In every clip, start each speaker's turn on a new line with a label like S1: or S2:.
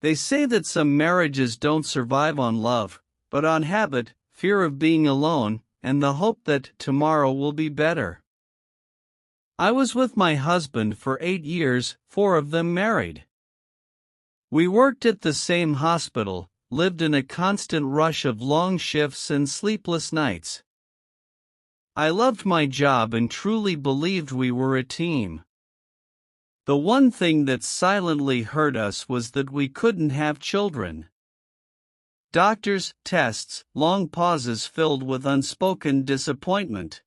S1: They say that some marriages don't survive on love, but on habit, fear of being alone, and the hope that tomorrow will be better. I was with my husband for 8 years, 4 of them married. We worked at the same hospital, lived in a constant rush of long shifts and sleepless nights. I loved my job and truly believed we were a team. The one thing that silently hurt us was that we couldn't have children. Doctors, tests, long pauses filled with unspoken disappointment.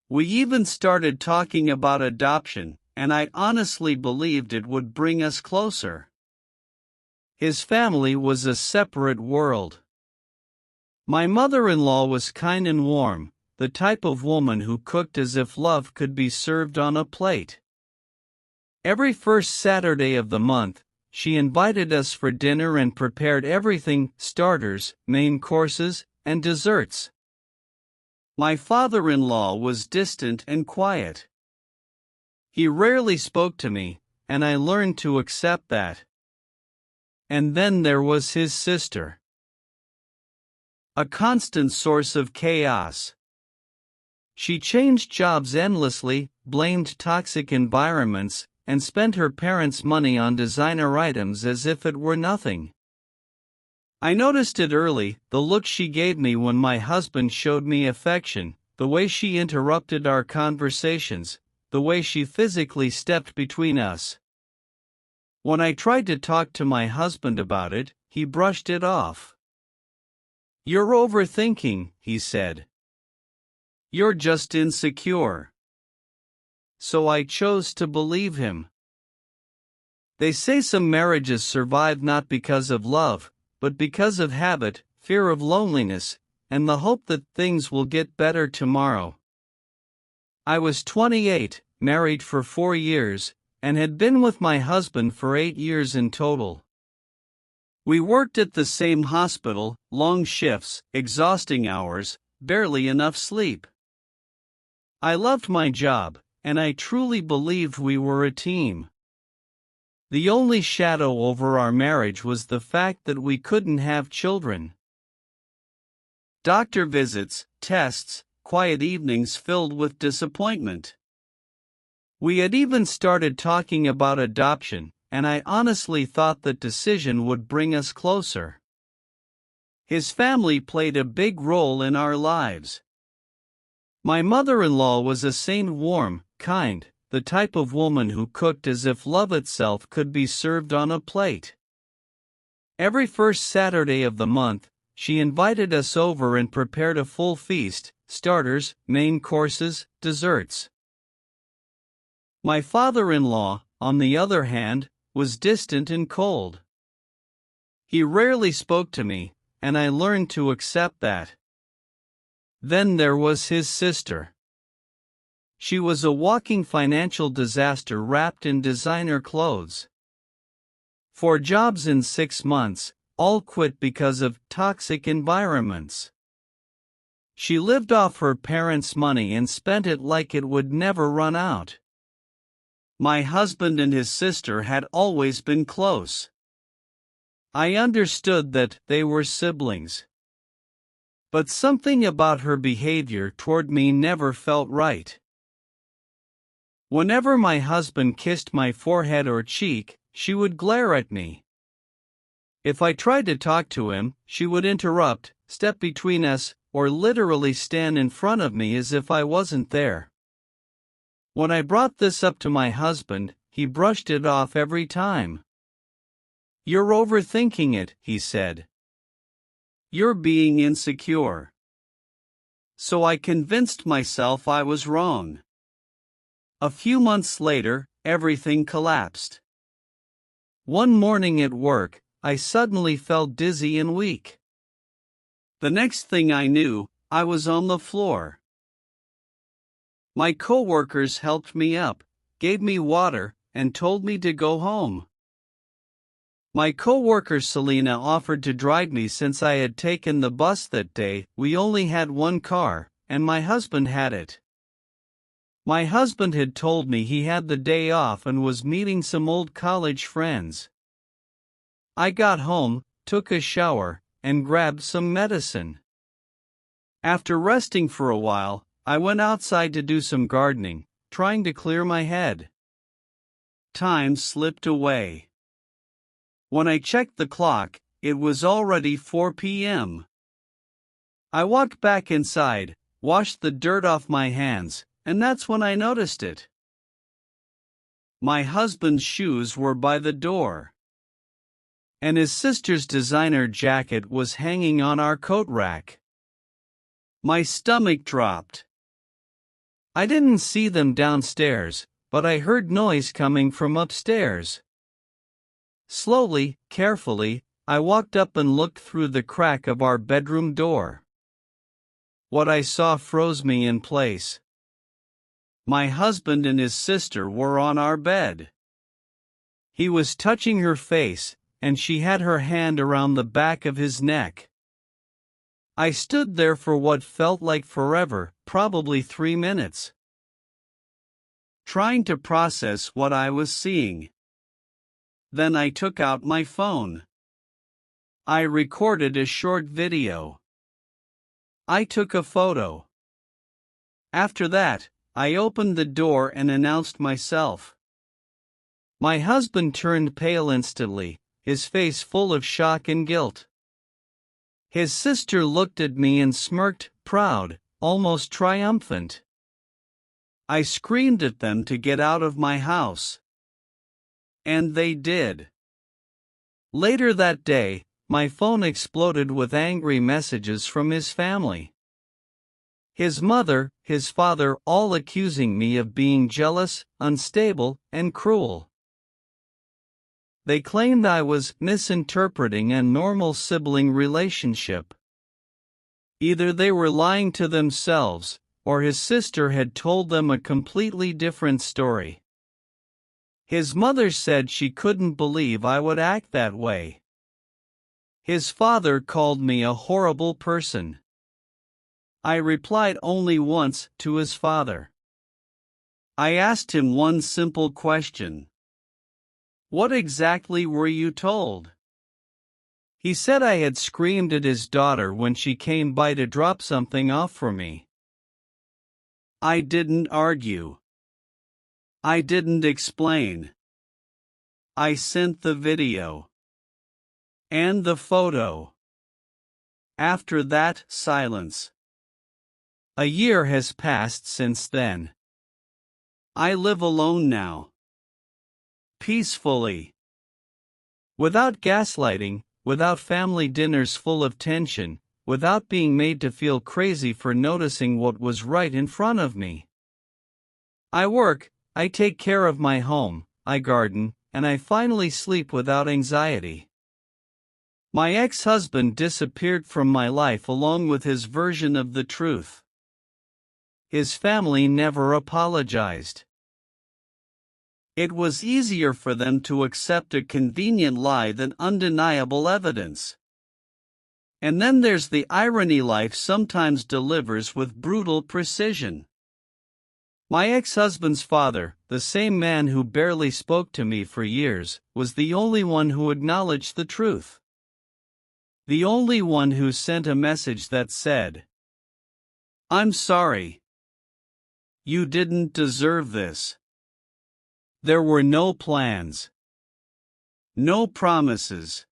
S1: We even started talking about adoption, and I honestly believed it would bring us closer. His family was a separate world. My mother-in-law was kind and warm, the type of woman who cooked as if love could be served on a plate. Every first Saturday of the month, she invited us for dinner and prepared everything: starters, main courses, and desserts. My father-in-law was distant and quiet. He rarely spoke to me, and I learned to accept that. And then there was his sister. A constant source of chaos. She changed jobs endlessly, blamed toxic environments, and spent her parents' money on designer items as if it were nothing. I noticed it early: the look she gave me when my husband showed me affection, the way she interrupted our conversations, the way she physically stepped between us. When I tried to talk to my husband about it, he brushed it off. "You're overthinking," he said. "You're just insecure." So I chose to believe him. They say some marriages survive not because of love, but because of habit, fear of loneliness, and the hope that things will get better tomorrow. I was 28, married for 4 years, and had been with my husband for 8 years in total. We worked at the same hospital, long shifts, exhausting hours, barely enough sleep. I loved my job, and I truly believed we were a team. The only shadow over our marriage was the fact that we couldn't have children. Doctor visits, tests, quiet evenings filled with disappointment. We had even started talking about adoption, and I honestly thought that decision would bring us closer. His family played a big role in our lives. My mother-in-law was a saint, warm, kind, the type of woman who cooked as if love itself could be served on a plate. Every first Saturday of the month, she invited us over and prepared a full feast: starters, main courses, desserts. My father-in-law, on the other hand, was distant and cold. He rarely spoke to me, and I learned to accept that. Then there was his sister. She was a walking financial disaster wrapped in designer clothes. 4 jobs in 6 months, all quit because of toxic environments. She lived off her parents' money and spent it like it would never run out. My husband and his sister had always been close. I understood that they were siblings. But something about her behavior toward me never felt right. Whenever my husband kissed my forehead or cheek, she would glare at me. If I tried to talk to him, she would interrupt, step between us, or literally stand in front of me as if I wasn't there. When I brought this up to my husband, he brushed it off every time. "You're overthinking it," he said. "You're being insecure." So I convinced myself I was wrong. A few months later, everything collapsed. One morning at work, I suddenly felt dizzy and weak. The next thing I knew, I was on the floor. My coworkers helped me up, gave me water, and told me to go home. My coworker Selena offered to drive me since I had taken the bus that day. We only had one car, and my husband had it. My husband had told me he had the day off and was meeting some old college friends. I got home, took a shower, and grabbed some medicine. After resting for a while, I went outside to do some gardening, trying to clear my head. Time slipped away. When I checked the clock, it was already 4 p.m. I walked back inside, washed the dirt off my hands, and that's when I noticed it. My husband's shoes were by the door, and his sister's designer jacket was hanging on our coat rack. My stomach dropped. I didn't see them downstairs, but I heard noise coming from upstairs. Slowly, carefully, I walked up and looked through the crack of our bedroom door. What I saw froze me in place. My husband and his sister were on our bed. He was touching her face, and she had her hand around the back of his neck. I stood there for what felt like forever, probably 3 minutes, trying to process what I was seeing. Then I took out my phone. I recorded a short video. I took a photo. After that, I opened the door and announced myself. My husband turned pale instantly, his face full of shock and guilt. His sister looked at me and smirked, proud, almost triumphant. I screamed at them to get out of my house. And they did. Later that day, my phone exploded with angry messages from his family. His mother, his father, all accusing me of being jealous, unstable, and cruel. They claimed I was misinterpreting a normal sibling relationship. Either they were lying to themselves, or his sister had told them a completely different story. His mother said she couldn't believe I would act that way. His father called me a horrible person. I replied only once to his father. I asked him one simple question. What exactly were you told? He said I had screamed at his daughter when she came by to drop something off for me. I didn't argue. I didn't explain. I sent the video. And the photo. After that, silence. A year has passed since then. I live alone now. Peacefully. Without gaslighting, without family dinners full of tension, without being made to feel crazy for noticing what was right in front of me. I work, I take care of my home, I garden, and I finally sleep without anxiety. My ex-husband disappeared from my life along with his version of the truth. His family never apologized. It was easier for them to accept a convenient lie than undeniable evidence. And then there's the irony life sometimes delivers with brutal precision. My ex-husband's father, the same man who barely spoke to me for years, was the only one who acknowledged the truth. The only one who sent a message that said, "I'm sorry. You didn't deserve this." There were no plans. No promises.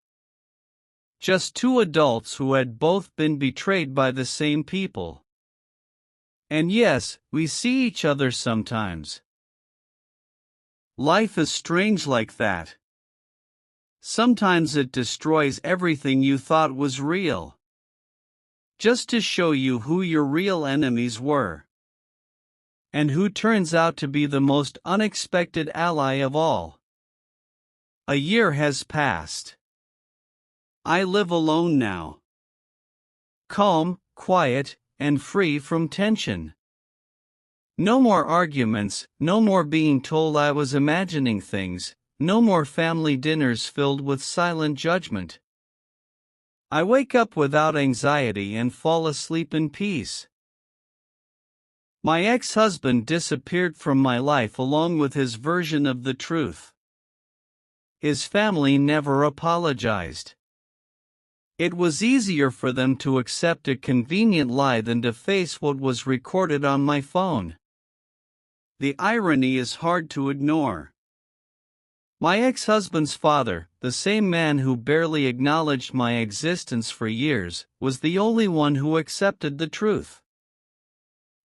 S1: Just two adults who had both been betrayed by the same people. And yes, we see each other sometimes. Life is strange like that. Sometimes it destroys everything you thought was real, just to show you who your real enemies were. And who turns out to be the most unexpected ally of all. A year has passed. I live alone now. Calm, quiet, and free from tension. No more arguments, no more being told I was imagining things, no more family dinners filled with silent judgment. I wake up without anxiety and fall asleep in peace. My ex-husband disappeared from my life along with his version of the truth. His family never apologized. It was easier for them to accept a convenient lie than to face what was recorded on my phone. The irony is hard to ignore. My ex-husband's father, the same man who barely acknowledged my existence for years, was the only one who accepted the truth.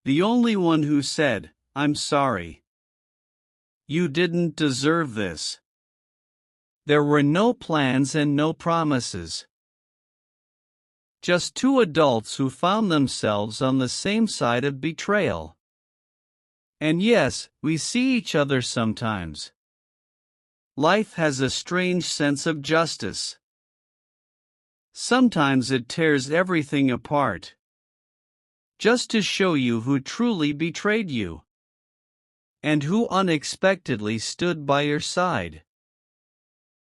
S1: The only one who said, "I'm sorry. You didn't deserve this." There were no plans and no promises. Just two adults who found themselves on the same side of betrayal. And yes, we see each other sometimes. Life has a strange sense of justice. Sometimes it tears everything apart, just to show you who truly betrayed you, and who unexpectedly stood by your side.